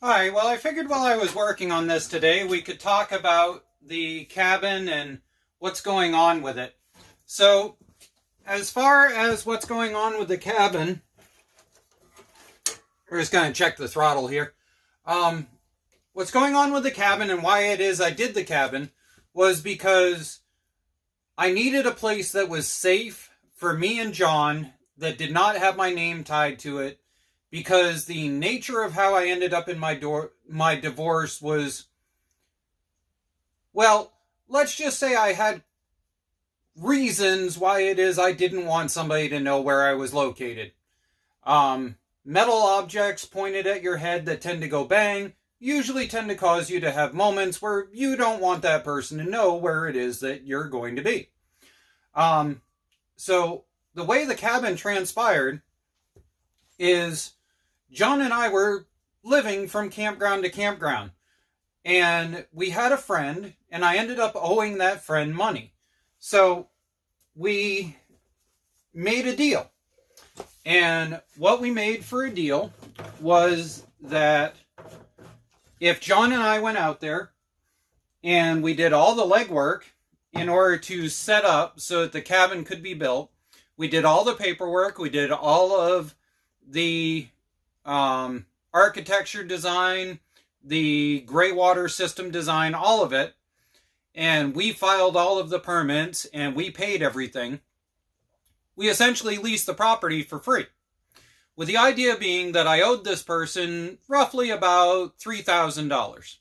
Hi, well, I figured while I was working on this today, we could talk about the cabin and what's going on with it. So, as far as what's going on with the cabin, we're just going to check the throttle here. What's going on with the cabin and why it is I did the cabin was because I needed a place that was safe for me and John that did not have my name tied to it, because the nature of how I ended up in my divorce was, well, let's just say I had reasons why it is I didn't want somebody to know where I was located. Metal objects pointed at your head that tend to go bang usually tend to cause you to have moments where you don't want that person to know where it is that you're going to be. So the way the cabin transpired is John and I were living from campground to campground, and we had a friend, and I ended up owing that friend money. So we made a deal. And what we made for a deal was that if John and I went out there and we did all the legwork in order to set up so that the cabin could be built, we did all the paperwork, we did all of the architecture design, the gray water system design, all of it, and we filed all of the permits and we paid everything. We essentially leased the property for free, with the idea being that I owed this person roughly about $3,000.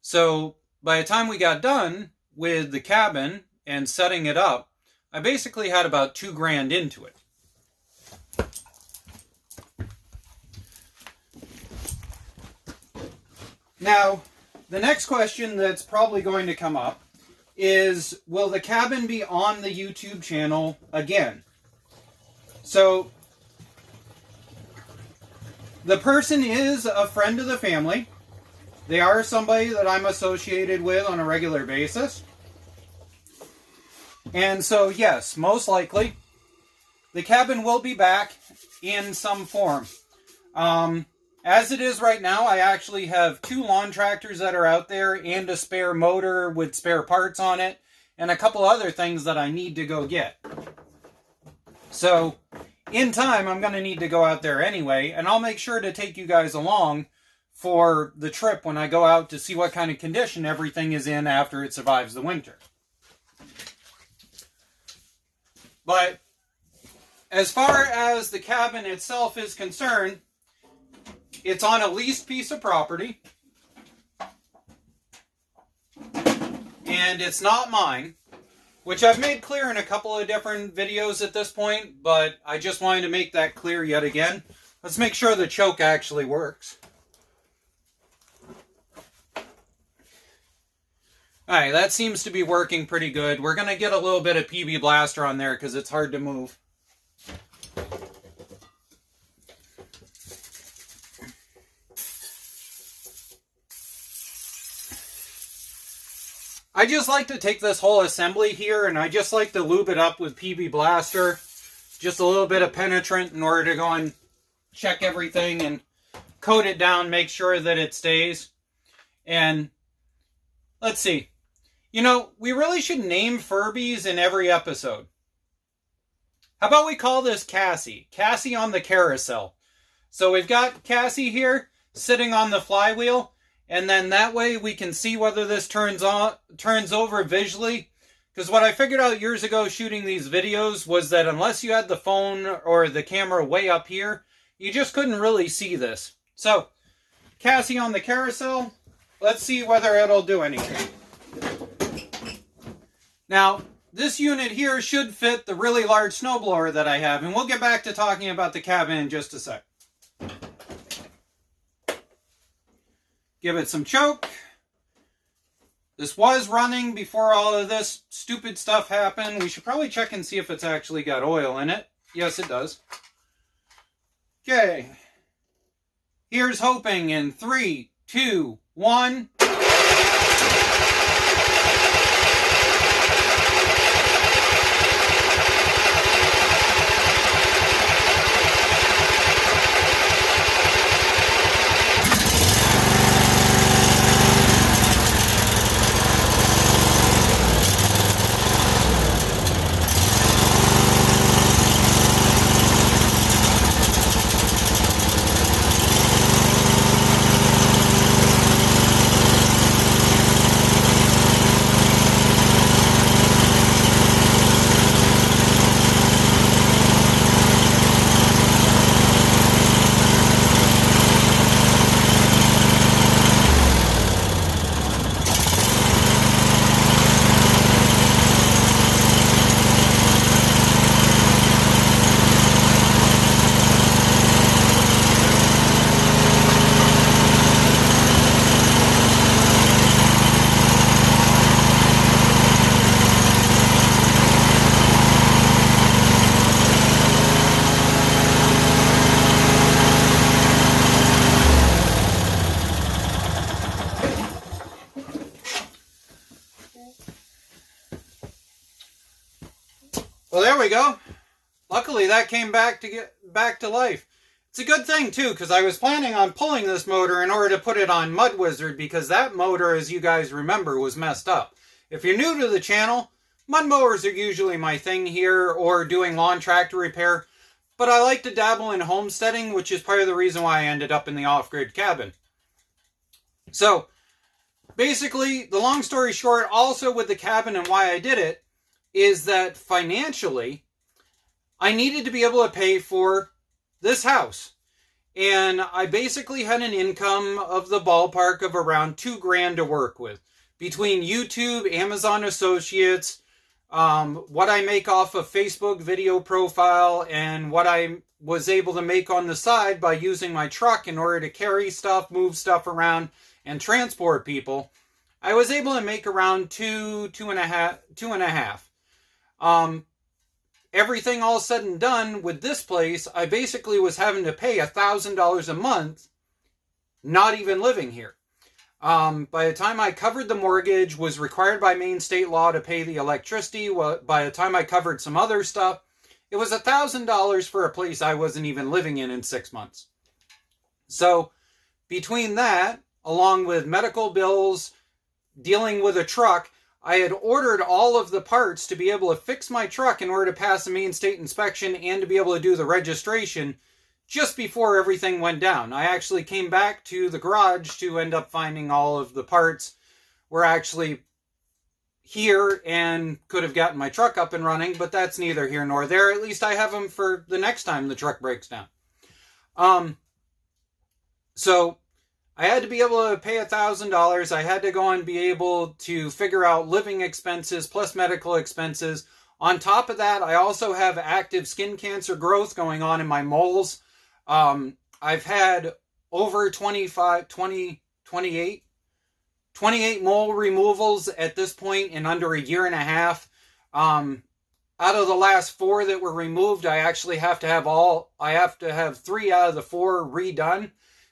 So by the time we got done with the cabin and setting it up, I basically had about $2,000 into it. Now, the next question that's probably going to come up is, will the cabin be on the YouTube channel again? So, the person is a friend of the family. They are somebody that I'm associated with on a regular basis. And so, yes, most likely, the cabin will be back in some form. As it is right now, I actually have 2 lawn tractors that are out there and a spare motor with spare parts on it and a couple other things that I need to go get. So, in time, I'm going to need to go out there anyway, and I'll make sure to take you guys along for the trip when I go out to see what kind of condition everything is in after it survives the winter. But as far as the cabin itself is concerned, it's on a leased piece of property, and it's not mine, which I've made clear in a couple of different videos at this point, but I just wanted to make that clear yet again. Let's make sure the choke actually works. Alright, that seems to be working pretty good. We're going to get a little bit of PB Blaster on there because it's hard to move. I just like to take this whole assembly here and I just like to lube it up with PB Blaster. Just a little bit of penetrant in order to go and check everything and coat it down, make sure that it stays. And let's see. You know, we really should name Furbies in every episode. How about we call this Cassie? Cassie on the carousel. So we've got Cassie here sitting on the flywheel. And then that way we can see whether this turns over visually. Because what I figured out years ago shooting these videos was that unless you had the phone or the camera way up here, you just couldn't really see this. So, Cassie on the carousel, let's see whether it'll do anything. Now, this unit here should fit the really large snowblower that I have, and we'll get back to talking about the cabin in just a sec. Give it some choke. This was running before all of this stupid stuff happened. We should probably check and see if it's actually got oil in it. Yes, it does. Okay. Here's hoping in 3, 2, 1. So there we go. Luckily that came back to get back to life. It's a good thing too, because I was planning on pulling this motor in order to put it on Mud Wizard, because that motor, as you guys remember, was messed up. If you're new to the channel, mud mowers are usually my thing here, or doing lawn tractor repair, but I like to dabble in homesteading, which is part of the reason why I ended up in the off-grid cabin. So, basically, the long story short, also with the cabin and why I did it, is that financially, I needed to be able to pay for this house. And I basically had an income of the ballpark of around $2,000 to work with. Between YouTube, Amazon Associates, what I make off of Facebook video profile, and what I was able to make on the side by using my truck in order to carry stuff, move stuff around, and transport people, I was able to make around two and a half. Everything all said and done with this place, I basically was having to pay $1,000 a month, not even living here. By the time I covered the mortgage, was required by Maine state law to pay the electricity. Well, by the time I covered some other stuff, it was $1,000 for a place I wasn't even living in 6 months. So between that, along with medical bills, dealing with a truck, I had ordered all of the parts to be able to fix my truck in order to pass the Maine state inspection and to be able to do the registration just before everything went down. I actually came back to the garage to end up finding all of the parts were actually here and could have gotten my truck up and running, but that's neither here nor there. At least I have them for the next time the truck breaks down. So I had to be able to pay $1,000. I had to go and be able to figure out living expenses plus medical expenses. On top of that, I also have active skin cancer growth going on in my moles. I've had over 28 mole removals at this point in under a year and a half. Out of the last 4 that were removed, I actually have to have 3 out of the 4 redone,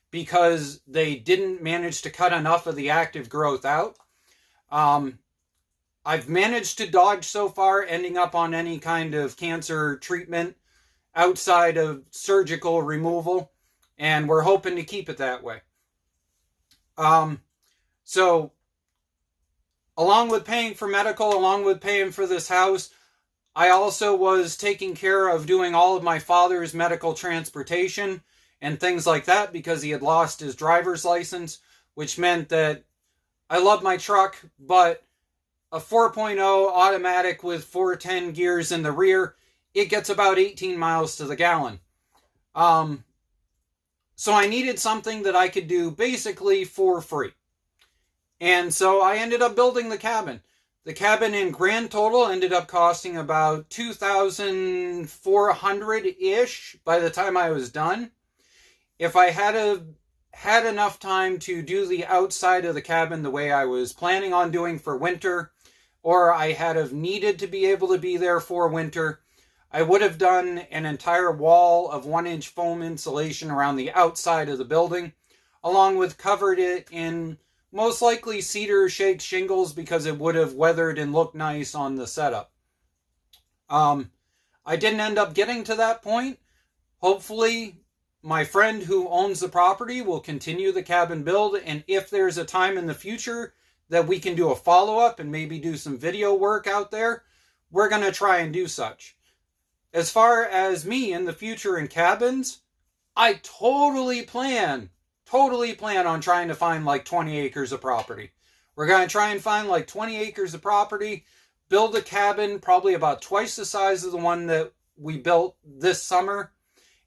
because they didn't manage to cut enough of the active growth out. I've managed to dodge so far ending up on any kind of cancer treatment outside of surgical removal, and we're hoping to keep it that way. So, along with paying for medical, along with paying for this house, I also was taking care of doing all of my father's medical transportation and things like that, because he had lost his driver's license, which meant that I love my truck, but a 4.0 automatic with 410 gears in the rear, it gets about 18 miles to the gallon. So I needed something that I could do basically for free. And so I ended up building the cabin. The cabin in grand total ended up costing about $2,400-ish by the time I was done. If I had enough time to do the outside of the cabin the way I was planning on doing for winter, or I had have needed to be able to be there for winter, I would have done an entire wall of 1-inch foam insulation around the outside of the building, along with covered it in most likely cedar shake shingles, because it would have weathered and looked nice on the setup. I didn't end up getting to that point. Hopefully, my friend who owns the property will continue the cabin build, and if there's a time in the future that we can do a follow-up and maybe do some video work out there, we're going to try and do such. As far as me in the future in cabins, I totally plan on trying to find like 20 acres of property. We're going to try and find like 20 acres of property, build a cabin probably about twice the size of the one that we built this summer.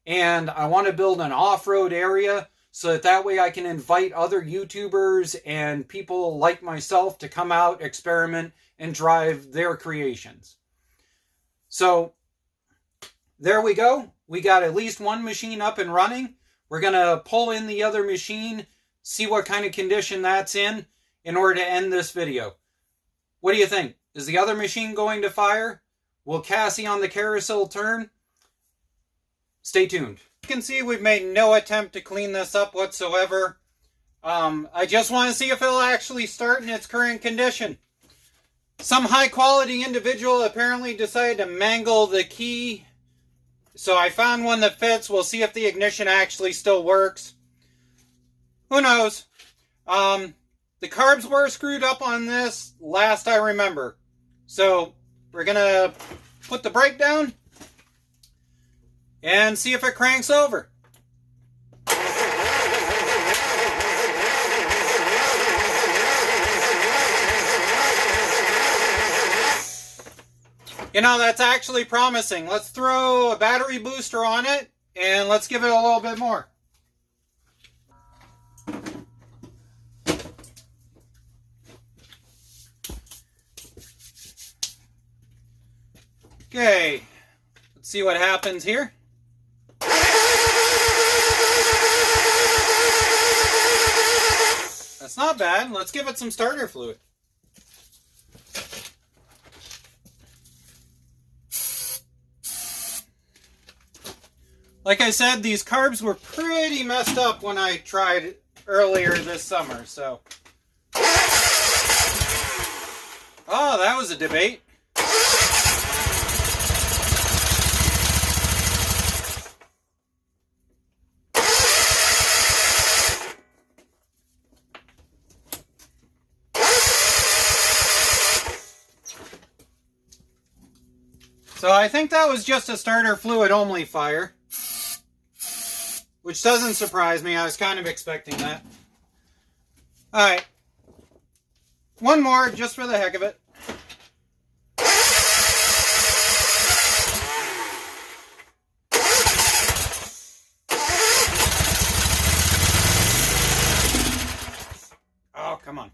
And I want to build an off-road area so that way I can invite other YouTubers and people like myself to come out, experiment, and drive their creations. So there we go. We got at least one machine up and running. We're going to pull in the other machine, see what kind of condition that's in order to end this video. What do you think? Is the other machine going to fire? Will Cassie on the carousel turn? Stay tuned. You can see we've made no attempt to clean this up whatsoever. I just want to see if it'll actually start in its current condition. Some high quality individual apparently decided to mangle the key. So I found one that fits. We'll see if the ignition actually still works. Who knows? The carbs were screwed up on this last I remember. So we're going to put the brake down and see if it cranks over. You know, that's actually promising. Let's throw a battery booster on it and let's give it a little bit more. Okay, let's see what happens here. That's not bad. Let's give it some starter fluid. Like I said, these carbs were pretty messed up when I tried earlier this summer, so. Oh, that was a debate. So I think that was just a starter fluid only fire. Which doesn't surprise me. I was kind of expecting that. Alright. One more, just for the heck of it. Oh, come on.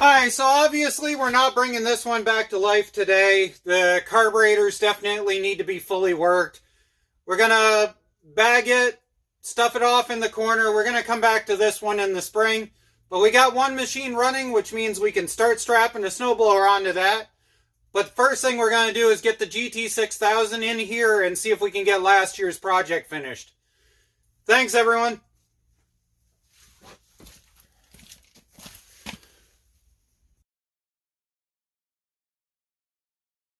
Alright, so obviously we're not bringing this one back to life today. The carburetors definitely need to be fully worked. We're going to bag it, stuff it off in the corner. We're going to come back to this one in the spring. But we got one machine running, which means we can start strapping the snowblower onto that. But the first thing we're going to do is get the GT6000 in here and see if we can get last year's project finished. Thanks, everyone.